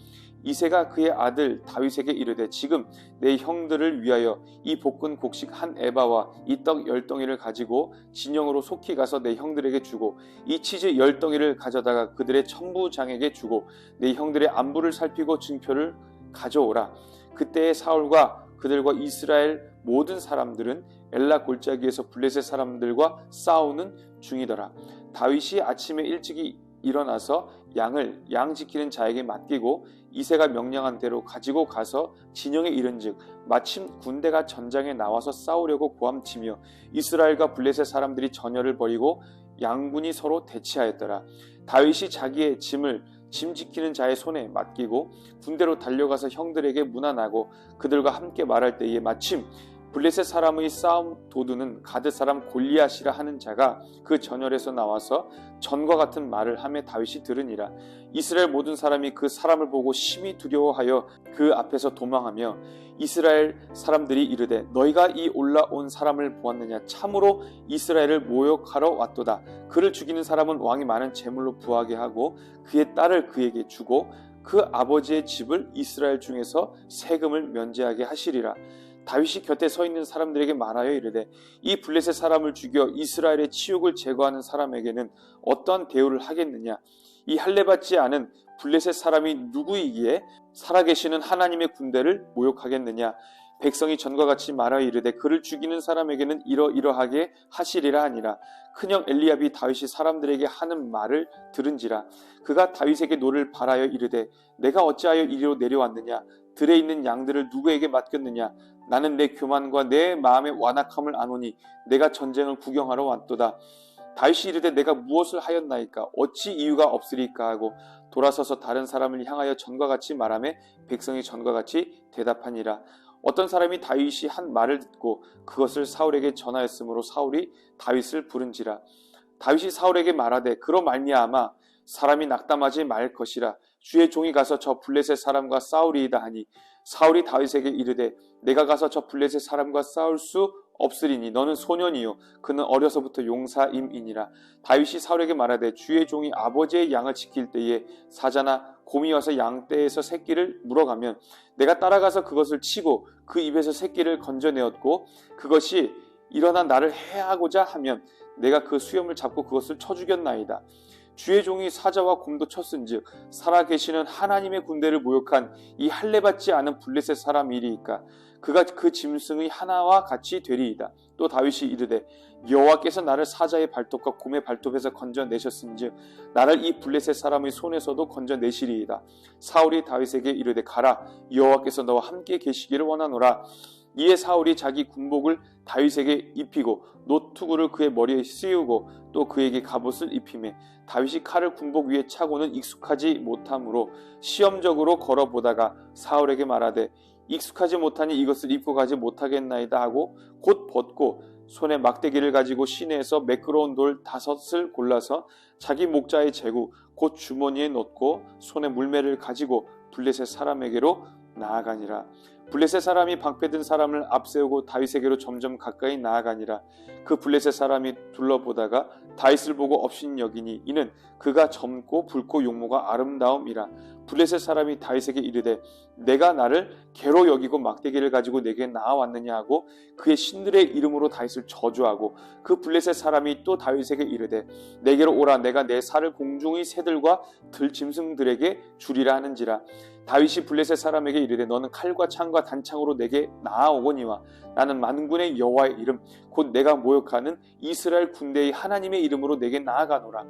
이새가 그의 아들 다윗에게 이르되 지금 내 형들을 위하여 이 볶은 곡식 한 에바와 이 떡 10덩이를 가지고 진영으로 속히 가서 내 형들에게 주고 이 치즈 10덩이를 가져다가 그들의 천부장에게 주고 내 형들의 안부를 살피고 증표를 가져오라. 그때의 사울과 그들과 이스라엘 모든 사람들은 엘라 골짜기에서 블레셋 사람들과 싸우는 중이더라. 다윗이 아침에 일찍이 일어나서 양을 양 지키는 자에게 맡기고 이새가 명령한 대로 가지고 가서 진영에 이른즉 마침 군대가 전장에 나와서 싸우려고 고함치며 이스라엘과 블레셋 사람들이 전열을 벌이고 양군이 서로 대치하였더라. 다윗이 자기의 짐을 짐 지키는 자의 손에 맡기고 군대로 달려가서 형들에게 문안하고 그들과 함께 말할 때에 마침 블레셋 사람의 싸움 도두는 가드 사람 골리앗이라 하는 자가 그 전열에서 나와서 전과 같은 말을 하며 다윗이 들으니라. 이스라엘 모든 사람이 그 사람을 보고 심히 두려워하여 그 앞에서 도망하며 이스라엘 사람들이 이르되 너희가 이 올라온 사람을 보았느냐. 참으로 이스라엘을 모욕하러 왔도다. 그를 죽이는 사람은 왕이 많은 재물로 부하게 하고 그의 딸을 그에게 주고 그 아버지의 집을 이스라엘 중에서 세금을 면제하게 하시리라. 다윗이 곁에 서 있는 사람들에게 말하여 이르되 이 블레셋 사람을 죽여 이스라엘의 치욕을 제거하는 사람에게는 어떠한 대우를 하겠느냐. 이 할례받지 않은 블레셋 사람이 누구이기에 살아계시는 하나님의 군대를 모욕하겠느냐. 백성이 전과 같이 말하여 이르되 그를 죽이는 사람에게는 이러이러하게 하시리라 하니라. 큰형 엘리압이 다윗이 사람들에게 하는 말을 들은지라. 그가 다윗에게 노를 바라여 이르되 내가 어찌하여 이리로 내려왔느냐. 들에 있는 양들을 누구에게 맡겼느냐. 나는 내 교만과 내 마음의 완악함을 아노니 내가 전쟁을 구경하러 왔도다. 다윗이 이르되 내가 무엇을 하였나이까. 어찌 이유가 없으리까 하고 돌아서서 다른 사람을 향하여 전과 같이 말하며 백성이 전과 같이 대답하니라. 어떤 사람이 다윗이 한 말을 듣고 그것을 사울에게 전하였으므로 사울이 다윗을 부른지라. 다윗이 사울에게 말하되 그로 말미암아 사람이 낙담하지 말 것이라. 주의 종이 가서 저 블레셋 사람과 싸우리이다 하니 사울이 다윗에게 이르되 내가 가서 저 블레셋 사람과 싸울 수 없으리니 너는 소년이요 그는 어려서부터 용사임이니라. 다윗이 사울에게 말하되 주의 종이 아버지의 양을 지킬 때에 사자나 곰이 와서 양떼에서 새끼를 물어가면 내가 따라가서 그것을 치고 그 입에서 새끼를 건져내었고 그것이 일어나 나를 해하고자 하면 내가 그 수염을 잡고 그것을 쳐 죽였나이다. 주의 종이 사자와 곰도 쳤은즉 살아계시는 하나님의 군대를 모욕한 이 할례받지 않은 블레셋 사람이리이까. 그가 그 짐승의 하나와 같이 되리이다. 또 다윗이 이르되 여호와께서 나를 사자의 발톱과 곰의 발톱에서 건져내셨은즉 나를 이 블레셋 사람의 손에서도 건져내시리이다. 사울이 다윗에게 이르되 가라. 여호와께서 너와 함께 계시기를 원하노라. 이에 사울이 자기 군복을 다윗에게 입히고 노투구를 그의 머리에 씌우고 또 그에게 갑옷을 입히매 다윗이 칼을 군복 위에 차고는 익숙하지 못하므로 시험적으로 걸어보다가 사울에게 말하되 익숙하지 못하니 이것을 입고 가지 못하겠나이다 하고 곧 벗고 손에 막대기를 가지고 시내에서 매끄러운 돌 5을 골라서 자기 목자에 재고 곧 주머니에 넣고 손에 물매를 가지고 블레셋 사람에게로 나아가니라. 블레셋 사람이 방패든 사람을 앞세우고 다윗에게로 점점 가까이 나아가니라. 그 블레셋 사람이 둘러보다가 다윗을 보고 업신여기니 이는 그가 젊고 붉고 용모가 아름다움이라. 블레셋 사람이 다윗에게 이르되 내가 나를 개로 여기고 막대기를 가지고 내게 나아왔느냐 하고 그의 신들의 이름으로 다윗을 저주하고 그 블레셋 사람이 또 다윗에게 이르되 내게로 오라. 내가 내 살을 공중의 새들과 들짐승들에게 주리라 하는지라. 다윗이 블레셋 사람에게 이르되 너는 칼과 창과 창과 단창으로 내게 나아오거니와 나는 만군의 여호와의 이름 곧 내가 모욕하는 이스라엘 군대의 하나님의 이름으로 내게 나아가노라.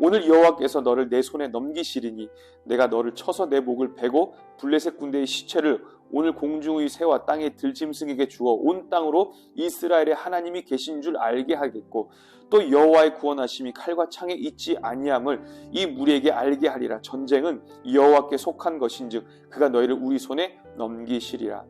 오늘 여호와께서 너를 내 손에 넘기시리니 내가 너를 쳐서 내 목을 베고 블레셋 군대의 시체를 오늘 공중의 새와 땅의 들짐승에게 주어 온 땅으로 이스라엘의 하나님이 계신 줄 알게 하겠고 또 여호와의 구원하심이 칼과 창에 있지 아니함을 이 무리에게 알게 하리라. 전쟁은 여호와께 속한 것인즉 그가 너희를 우리 손에 넘기시리라.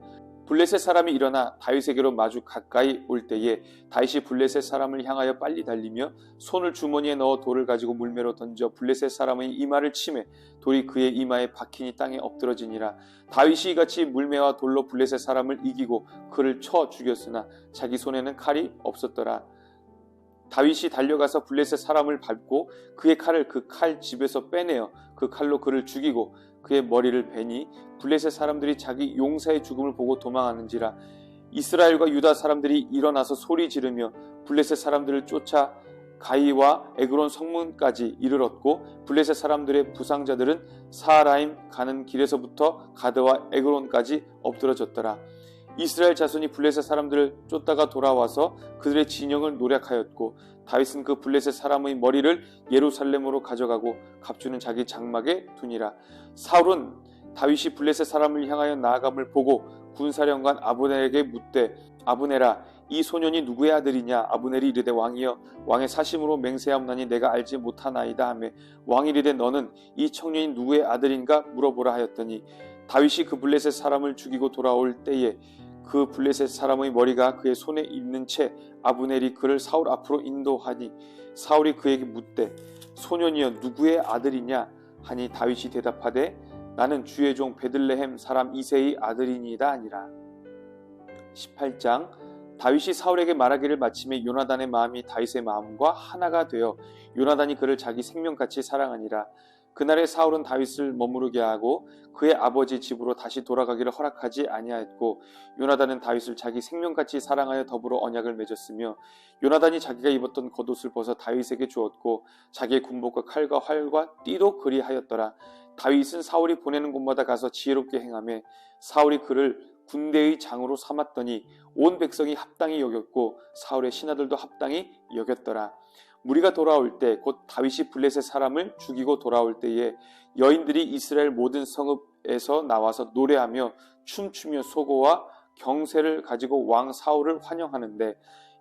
블레셋 사람이 일어나 다윗에게로 마주 가까이 올 때에 다윗이 블레셋 사람을 향하여 빨리 달리며 손을 주머니에 넣어 돌을 가지고 물매로 던져 블레셋 사람의 이마를 치매 돌이 그의 이마에 박히니 땅에 엎드러지니라. 다윗이 이같이 물매와 돌로 블레셋 사람을 이기고 그를 쳐 죽였으나 자기 손에는 칼이 없었더라. 다윗이 달려가서 블레셋 사람을 밟고 그의 칼을 그 칼 집에서 빼내어 그 칼로 그를 죽이고 그의 머리를 베니 블레셋 사람들이 자기 용사의 죽음을 보고 도망하는지라. 이스라엘과 유다 사람들이 일어나서 소리 지르며 블레셋 사람들을 쫓아 가이와 에그론 성문까지 이르렀고 블레셋 사람들의 부상자들은 사하라임 가는 길에서부터 가드와 에그론까지 엎드러졌더라. 이스라엘 자손이 블레셋 사람들을 쫓다가 돌아와서 그들의 진영을 노략하였고 다윗은 그 블레셋 사람의 머리를 예루살렘으로 가져가고 갑주는 자기 장막에 두니라. 사울은 다윗이 블레셋 사람을 향하여 나아감을 보고 군사령관 아브넬에게 묻되 아브넬아 이 소년이 누구의 아들이냐. 아브넬이 이르되 왕이여 왕의 사심으로 맹세하옵나니 내가 알지 못하나이다 하매 왕이 이르되 너는 이 청년이 누구의 아들인가 물어보라 하였더니 다윗이 그 블레셋 사람을 죽이고 돌아올 때에 그 블레셋 사람의 머리가 그의 손에 있는 채 아브넬이 그를 사울 앞으로 인도하니 사울이 그에게 묻되 소년이여 누구의 아들이냐 하니 다윗이 대답하되 나는 주의 종 베들레헴 사람 이새의 아들이니이다 하니라. 18장 다윗이 사울에게 말하기를 마침에 요나단의 마음이 다윗의 마음과 하나가 되어 요나단이 그를 자기 생명같이 사랑하니라. 그날에 사울은 다윗을 머무르게 하고 그의 아버지 집으로 다시 돌아가기를 허락하지 아니하였고 요나단은 다윗을 자기 생명같이 사랑하여 더불어 언약을 맺었으며 요나단이 자기가 입었던 겉옷을 벗어 다윗에게 주었고 자기의 군복과 칼과 활과 띠도 그리하였더라. 다윗은 사울이 보내는 곳마다 가서 지혜롭게 행하며 사울이 그를 군대의 장으로 삼았더니 온 백성이 합당히 여겼고 사울의 신하들도 합당히 여겼더라. 무리가 돌아올 때 곧 다윗이 블레셋 사람을 죽이고 돌아올 때에 여인들이 이스라엘 모든 성읍에서 나와서 노래하며 춤추며 소고와 경세를 가지고 왕 사울을 환영하는데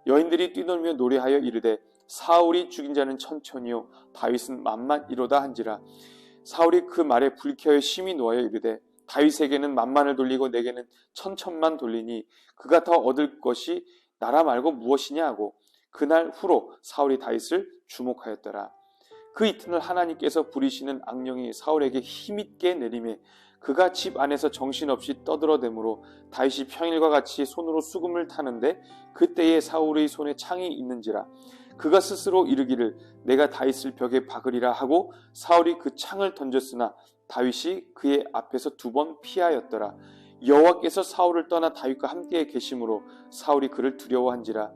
여인들이 뛰놀며 노래하여 이르되 사울이 죽인 자는 천천히요 다윗은 만만이로다 한지라. 사울이 그 말에 불쾌하여 심히 노하여 이르되 다윗에게는 만만을 돌리고 내게는 천천만 돌리니 그가 더 얻을 것이 나라 말고 무엇이냐 하고 그날 후로 사울이 다윗을 주목하였더라. 그 이튿날 하나님께서 부리시는 악령이 사울에게 힘있게 내림에 그가 집 안에서 정신없이 떠들어대므로 다윗이 평일과 같이 손으로 수금을 타는데 그때에 사울의 손에 창이 있는지라. 그가 스스로 이르기를 내가 다윗을 벽에 박으리라 하고 사울이 그 창을 던졌으나 다윗이 그의 앞에서 2번 피하였더라. 여호와께서 사울을 떠나 다윗과 함께 계심으로 사울이 그를 두려워한지라.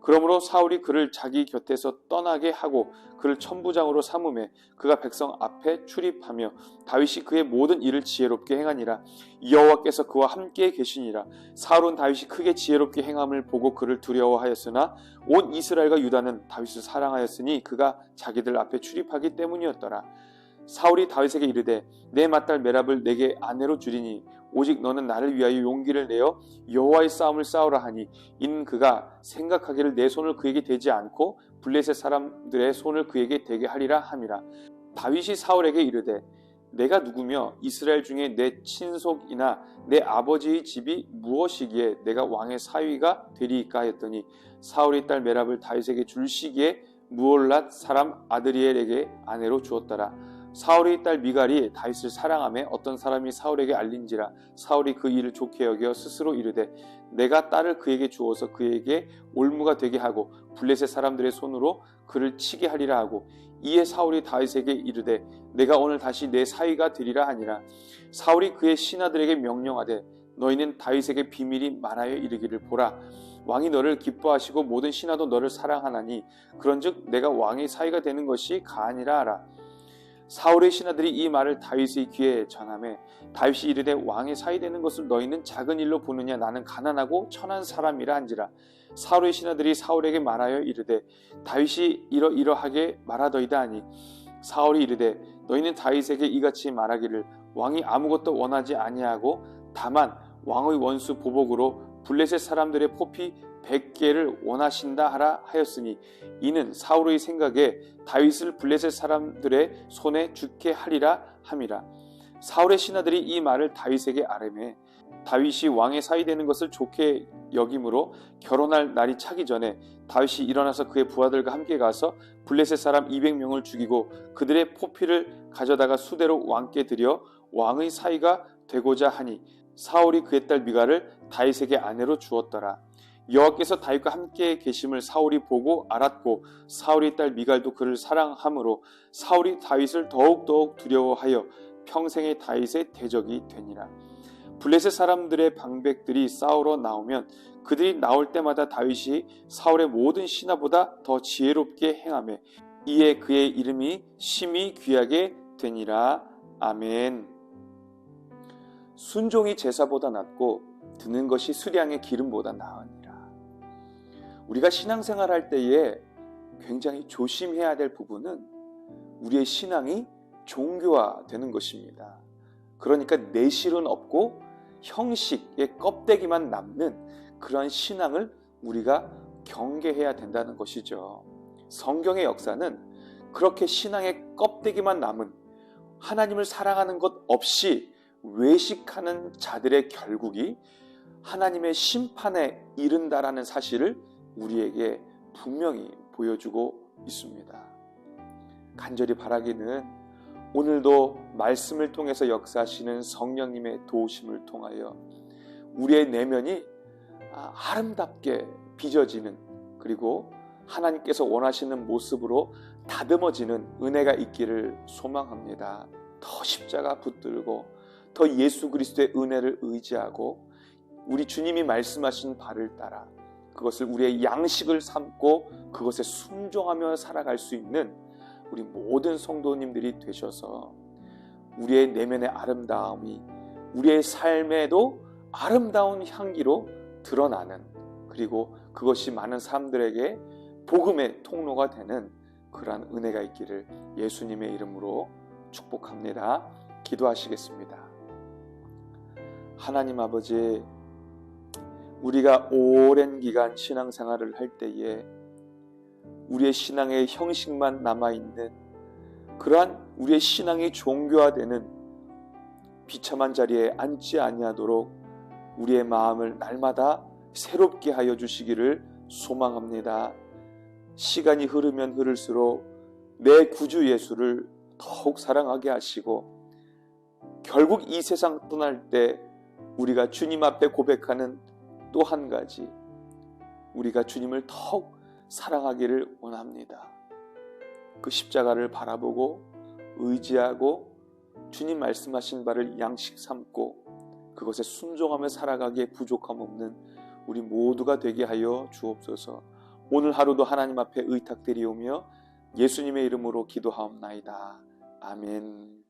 그러므로 사울이 그를 자기 곁에서 떠나게 하고 그를 천부장으로 삼음에 그가 백성 앞에 출입하며 다윗이 그의 모든 일을 지혜롭게 행하니라. 여호와께서 그와 함께 계시니라. 사울은 다윗이 크게 지혜롭게 행함을 보고 그를 두려워하였으나 온 이스라엘과 유다는 다윗을 사랑하였으니 그가 자기들 앞에 출입하기 때문이었더라. 사울이 다윗에게 이르되 내 맏딸 메랍을 내게 아내로 주리니 오직 너는 나를 위하여 용기를 내어 여호와의 싸움을 싸우라 하니 이는 그가 생각하기를 내 손을 그에게 대지 않고 블레셋 사람들의 손을 그에게 대게 하리라 함이라. 다윗이 사울에게 이르되 내가 누구며 이스라엘 중에 내 친속이나 내 아버지의 집이 무엇이기에 내가 왕의 사위가 되리이까 했더니 사울의 딸 메랍을 다윗에게 줄 시기에 무올랏 사람 아드리엘에게 아내로 주었더라. 사울의 딸 미갈이 다윗을 사랑하며 어떤 사람이 사울에게 알린지라. 사울이 그 일을 좋게 여겨 스스로 이르되 내가 딸을 그에게 주어서 그에게 올무가 되게 하고 블레셋 사람들의 손으로 그를 치게 하리라 하고 이에 사울이 다윗에게 이르되 내가 오늘 다시 내 사위가 되리라 하니라. 사울이 그의 신하들에게 명령하되 너희는 다윗에게 비밀이 말하여 이르기를 보라 왕이 너를 기뻐하시고 모든 신하도 너를 사랑하나니 그런즉 내가 왕의 사위가 되는 것이 가아니라 하라. 사울의 신하들이 이 말을 다윗의 귀에 전하매 다윗이 이르되 왕의 사이 되는 것을 너희는 작은 일로 보느냐. 나는 가난하고 천한 사람이라 한지라. 사울의 신하들이 사울에게 말하여 이르되 다윗이 이러이러하게 말하더이다 하니 사울이 이르되 너희는 다윗에게 이같이 말하기를 왕이 아무것도 원하지 아니하고 다만 왕의 원수 보복으로 블레셋 사람들의 포피 100개를 원하신다 하라 하였으니 이는 사울의 생각에 다윗을 블레셋 사람들의 손에 죽게 하리라 함이라. 사울의 신하들이 이 말을 다윗에게 아뢰매 다윗이 왕의 사이 되는 것을 좋게 여김으로 결혼할 날이 차기 전에 다윗이 일어나서 그의 부하들과 함께 가서 블레셋 사람 200명을 죽이고 그들의 포피를 가져다가 수대로 왕께 드려 왕의 사이가 되고자 하니 사울이 그의 딸 미갈을 다윗에게 아내로 주었더라. 여호와께서 다윗과 함께 계심을 사울이 보고 알았고 사울의 딸 미갈도 그를 사랑하므로 사울이 다윗을 더욱더욱 두려워하여 평생의 다윗의 대적이 되니라. 블레셋 사람들의 방백들이 싸우러 나오면 그들이 나올 때마다 다윗이 사울의 모든 신하보다 더 지혜롭게 행하매 이에 그의 이름이 심히 귀하게 되니라. 아멘. 순종이 제사보다 낫고 듣는 것이 수량의 기름보다 나으니라. 우리가 신앙생활할 때에 굉장히 조심해야 될 부분은 우리의 신앙이 종교화되는 것입니다. 그러니까 내실은 없고 형식의 껍데기만 남는 그런 신앙을 우리가 경계해야 된다는 것이죠. 성경의 역사는 그렇게 신앙의 껍데기만 남은 하나님을 사랑하는 것 없이 외식하는 자들의 결국이 하나님의 심판에 이른다라는 사실을 우리에게 분명히 보여주고 있습니다. 간절히 바라기는 오늘도 말씀을 통해서 역사하시는 성령님의 도우심을 통하여 우리의 내면이 아름답게 빚어지는, 그리고 하나님께서 원하시는 모습으로 다듬어지는 은혜가 있기를 소망합니다. 더 십자가 붙들고 더 예수 그리스도의 은혜를 의지하고 우리 주님이 말씀하신 바를 따라 그것을 우리의 양식을 삼고 그것에 순종하며 살아갈 수 있는 우리 모든 성도님들이 되셔서 우리의 내면의 아름다움이 우리의 삶에도 아름다운 향기로 드러나는, 그리고 그것이 많은 사람들에게 복음의 통로가 되는 그러한 은혜가 있기를 예수님의 이름으로 축복합니다. 기도하시겠습니다. 하나님 아버지, 우리가 오랜 기간 신앙생활을 할 때에 우리의 신앙의 형식만 남아있는 그러한 우리의 신앙이 종교화되는 비참한 자리에 앉지 아니하도록 우리의 마음을 날마다 새롭게 하여 주시기를 소망합니다. 시간이 흐르면 흐를수록 내 구주 예수를 더욱 사랑하게 하시고 결국 이 세상 떠날 때 우리가 주님 앞에 고백하는 또 한 가지, 우리가 주님을 더욱 사랑하기를 원합니다. 그 십자가를 바라보고 의지하고 주님 말씀하신 바를 양식 삼고 그것에 순종하며 살아가기에 부족함 없는 우리 모두가 되게 하여 주옵소서. 오늘 하루도 하나님 앞에 의탁드리오며 예수님의 이름으로 기도하옵나이다. 아멘.